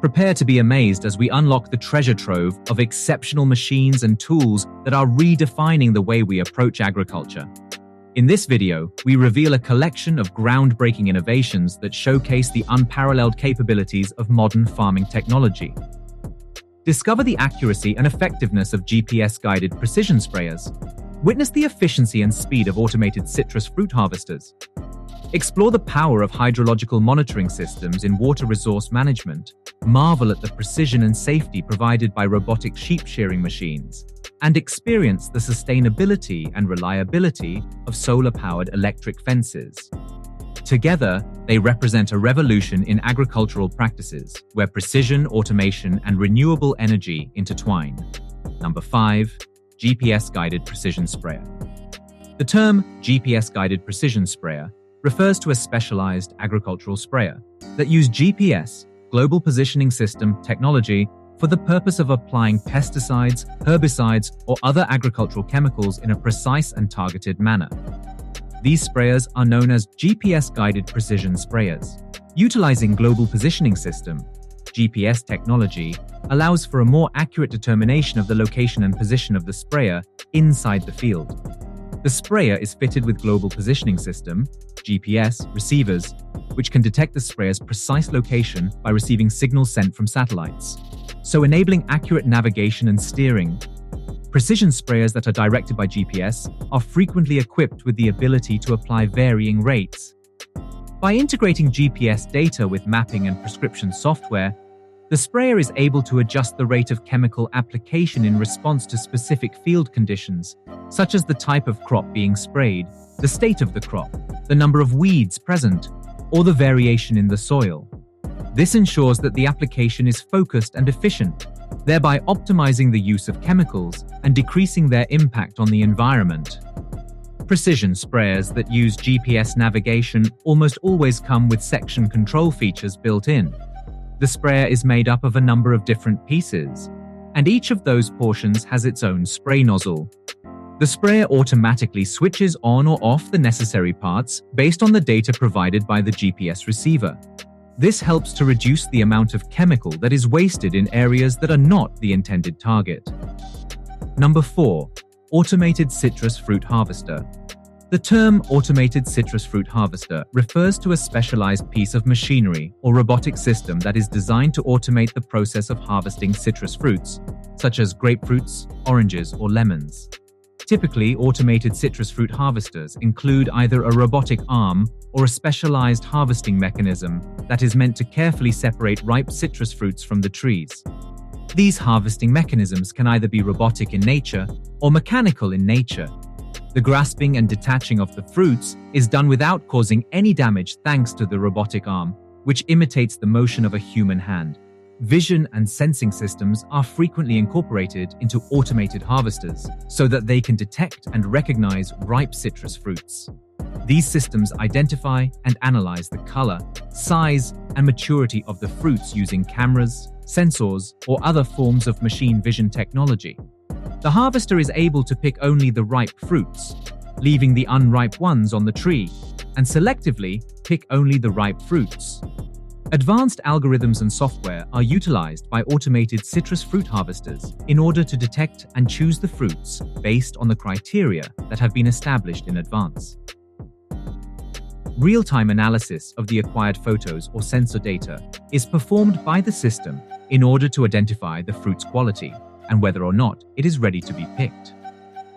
Prepare to be amazed as we unlock the treasure trove of exceptional machines and tools that are redefining the way we approach agriculture. In this video, we reveal a collection of groundbreaking innovations that showcase the unparalleled capabilities of modern farming technology. Discover the accuracy and effectiveness of GPS-guided precision sprayers. Witness the efficiency and speed of automated citrus fruit harvesters. Explore the power of hydrological monitoring systems in water resource management. Marvel at the precision and safety provided by robotic sheep shearing machines. And experience the sustainability and reliability of solar-powered electric fences. Together, they represent a revolution in agricultural practices where precision, automation, and renewable energy intertwine. Number 5. GPS-guided precision sprayer. The term GPS-guided precision sprayer refers to a specialized agricultural sprayer that uses GPS, global positioning system technology, for the purpose of applying pesticides, herbicides, or other agricultural chemicals in a precise and targeted manner. These sprayers are known as GPS-guided precision sprayers. Utilizing global positioning system, GPS technology allows for a more accurate determination of the location and position of the sprayer inside the field. The sprayer is fitted with global positioning system, GPS, receivers, which can detect the sprayer's precise location by receiving signals sent from satellites, so enabling accurate navigation and steering. Precision sprayers that are directed by GPS are frequently equipped with the ability to apply varying rates. By integrating GPS data with mapping and prescription software, the sprayer is able to adjust the rate of chemical application in response to specific field conditions, such as the type of crop being sprayed, the state of the crop, the number of weeds present, or the variation in the soil. This ensures that the application is focused and efficient, thereby optimizing the use of chemicals and decreasing their impact on the environment. Precision sprayers that use GPS navigation almost always come with section control features built in. The sprayer is made up of a number of different pieces, and each of those portions has its own spray nozzle. The sprayer automatically switches on or off the necessary parts based on the data provided by the GPS receiver. This helps to reduce the amount of chemical that is wasted in areas that are not the intended target. Number 4. Automated citrus fruit harvester. The term automated citrus fruit harvester refers to a specialized piece of machinery or robotic system that is designed to automate the process of harvesting citrus fruits, such as grapefruits, oranges, or lemons. Typically, automated citrus fruit harvesters include either a robotic arm or a specialized harvesting mechanism that is meant to carefully separate ripe citrus fruits from the trees. These harvesting mechanisms can either be robotic in nature or mechanical in nature. The grasping and detaching of the fruits is done without causing any damage thanks to the robotic arm, which imitates the motion of a human hand. Vision and sensing systems are frequently incorporated into automated harvesters so that they can detect and recognize ripe citrus fruits. These systems identify and analyze the color, size, and maturity of the fruits using cameras, sensors, or other forms of machine vision technology. The harvester is able to pick only the ripe fruits, leaving the unripe ones on the tree, and selectively pick only the ripe fruits. Advanced algorithms and software are utilized by automated citrus fruit harvesters in order to detect and choose the fruits based on the criteria that have been established in advance. Real-time analysis of the acquired photos or sensor data is performed by the system in order to identify the fruit's quality and whether or not it is ready to be picked.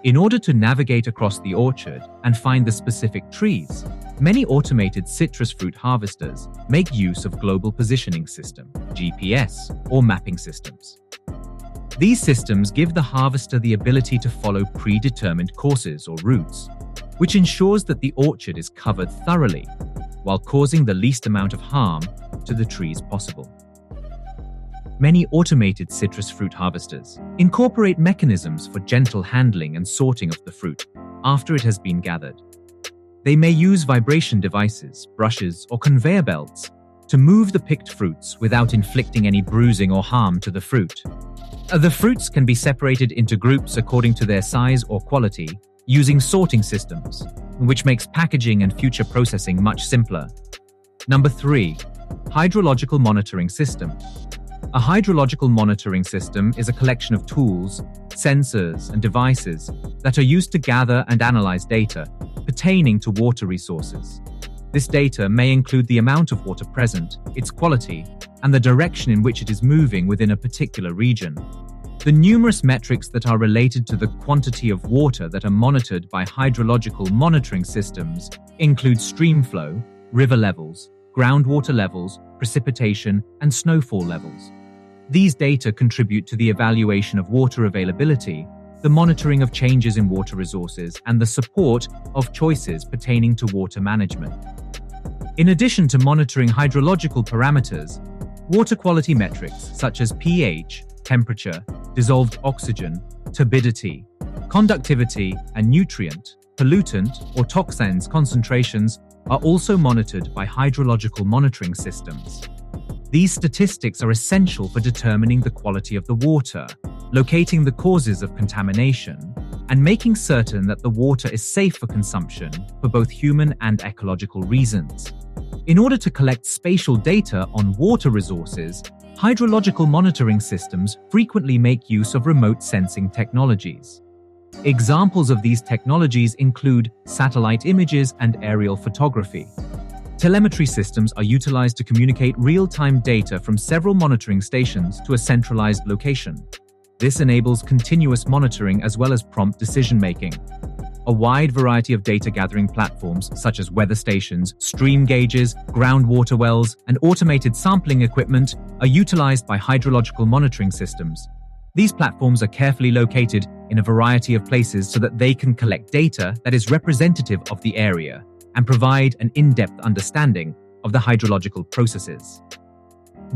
In order to navigate across the orchard and find the specific trees, many automated citrus fruit harvesters make use of global positioning system, GPS, or mapping systems. These systems give the harvester the ability to follow predetermined courses or routes, which ensures that the orchard is covered thoroughly while causing the least amount of harm to the trees possible. Many automated citrus fruit harvesters incorporate mechanisms for gentle handling and sorting of the fruit after it has been gathered. They may use vibration devices, brushes, or conveyor belts to move the picked fruits without inflicting any bruising or harm to the fruit. The fruits can be separated into groups according to their size or quality using sorting systems, which makes packaging and future processing much simpler. Number 3. Hydrological monitoring system. A hydrological monitoring system is a collection of tools, sensors, and devices that are used to gather and analyze data pertaining to water resources. This data may include the amount of water present, its quality, and the direction in which it is moving within a particular region. The numerous metrics that are related to the quantity of water that are monitored by hydrological monitoring systems include stream flow, river levels, groundwater levels, precipitation, and snowfall levels. These data contribute to the evaluation of water availability, the monitoring of changes in water resources, and the support of choices pertaining to water management. In addition to monitoring hydrological parameters, water quality metrics such as pH, temperature, dissolved oxygen, turbidity, conductivity, and nutrient, pollutant, or toxins concentrations are also monitored by hydrological monitoring systems. These statistics are essential for determining the quality of the water, locating the causes of contamination, and making certain that the water is safe for consumption for both human and ecological reasons. In order to collect spatial data on water resources, hydrological monitoring systems frequently make use of remote sensing technologies. Examples of these technologies include satellite images and aerial photography. Telemetry systems are utilized to communicate real-time data from several monitoring stations to a centralized location. This enables continuous monitoring as well as prompt decision-making. A wide variety of data-gathering platforms, such as weather stations, stream gauges, groundwater wells, and automated sampling equipment, are utilized by hydrological monitoring systems. These platforms are carefully located in a variety of places so that they can collect data that is representative of the area and provide an in-depth understanding of the hydrological processes.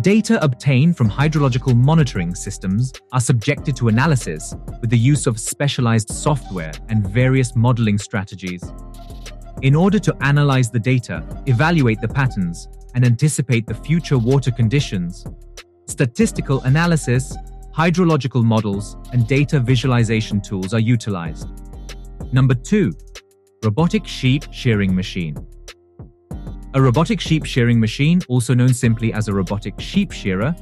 Data obtained from hydrological monitoring systems are subjected to analysis with the use of specialized software and various modeling strategies. In order to analyze the data, evaluate the patterns, and anticipate the future water conditions, statistical analysis, hydrological models, and data visualization tools are utilized. Number 2. Robotic sheep shearing machine. A robotic sheep shearing machine, also known simply as a robotic sheep shearer,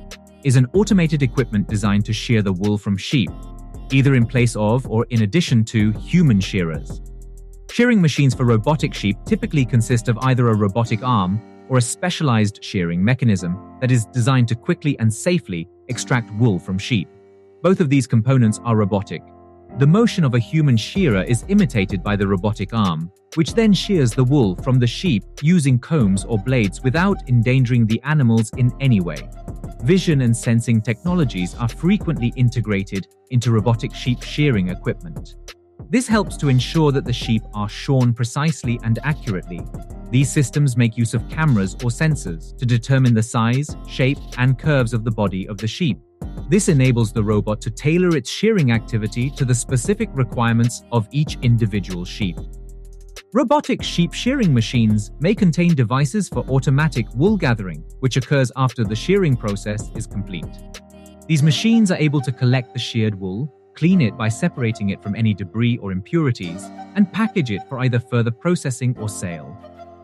is an automated equipment designed to shear the wool from sheep, either in place of or in addition to human shearers. Shearing machines for robotic sheep typically consist of either a robotic arm or a specialized shearing mechanism that is designed to quickly and safely extract wool from sheep. Both of these components are robotic. The motion of a human shearer is imitated by the robotic arm, which then shears the wool from the sheep using combs or blades without endangering the animals in any way. Vision and sensing technologies are frequently integrated into robotic sheep shearing equipment. This helps to ensure that the sheep are shorn precisely and accurately. These systems make use of cameras or sensors to determine the size, shape, and curves of the body of the sheep. This enables the robot to tailor its shearing activity to the specific requirements of each individual sheep. Robotic sheep shearing machines may contain devices for automatic wool gathering, which occurs after the shearing process is complete. These machines are able to collect the sheared wool, clean it by separating it from any debris or impurities, and package it for either further processing or sale.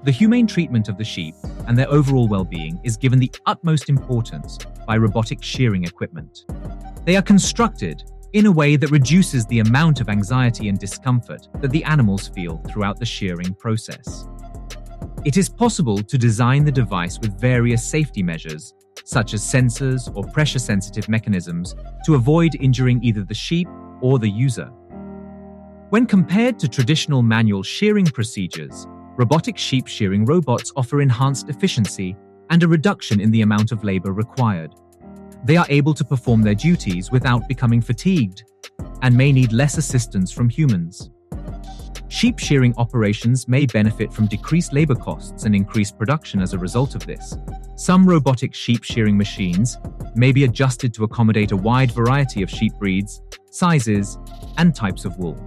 The humane treatment of the sheep and their overall well-being is given the utmost importance by robotic shearing equipment. They are constructed in a way that reduces the amount of anxiety and discomfort that the animals feel throughout the shearing process. It is possible to design the device with various safety measures, such as sensors or pressure-sensitive mechanisms, to avoid injuring either the sheep or the user. When compared to traditional manual shearing procedures, robotic sheep shearing robots offer enhanced efficiency and a reduction in the amount of labor required. They are able to perform their duties without becoming fatigued and may need less assistance from humans. Sheep shearing operations may benefit from decreased labor costs and increased production as a result of this. Some robotic sheep shearing machines may be adjusted to accommodate a wide variety of sheep breeds, sizes, and types of wool.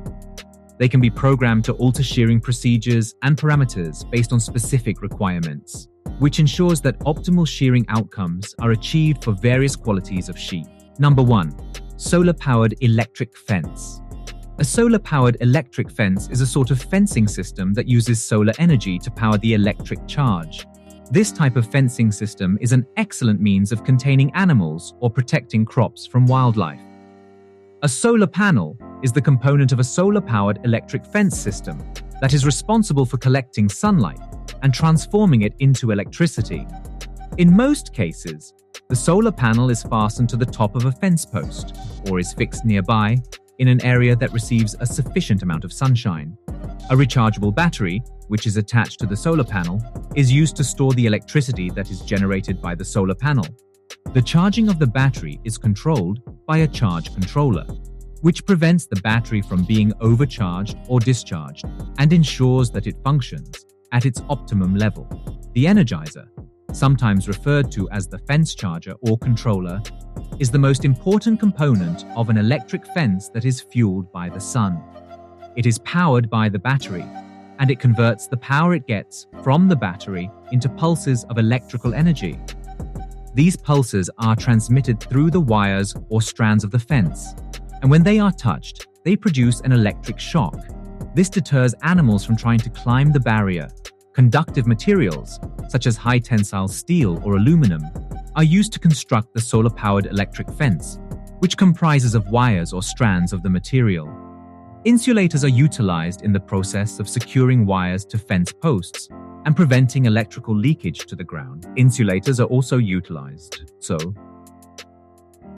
They can be programmed to alter shearing procedures and parameters based on specific requirements, which ensures that optimal shearing outcomes are achieved for various qualities of sheep. Number 1. Solar-powered electric fence. A solar-powered electric fence is a sort of fencing system that uses solar energy to power the electric charge. This type of fencing system is an excellent means of containing animals or protecting crops from wildlife. A solar panel is the component of a solar-powered electric fence system that is responsible for collecting sunlight and transforming it into electricity. In most cases, the solar panel is fastened to the top of a fence post or is fixed nearby in an area that receives a sufficient amount of sunshine. A rechargeable battery, which is attached to the solar panel, is used to store the electricity that is generated by the solar panel. The charging of the battery is controlled by a charge controller, which prevents the battery from being overcharged or discharged and ensures that it functions at its optimum level. The energizer, sometimes referred to as the fence charger or controller, is the most important component of an electric fence that is fueled by the sun. It is powered by the battery, and it converts the power it gets from the battery into pulses of electrical energy. These pulses are transmitted through the wires or strands of the fence, and when they are touched, they produce an electric shock. This deters animals from trying to climb the barrier. Conductive materials, such as high-tensile steel or aluminum, are used to construct the solar-powered electric fence, which comprises of wires or strands of the material. Insulators are utilized in the process of securing wires to fence posts and preventing electrical leakage to the ground. Insulators are also utilized so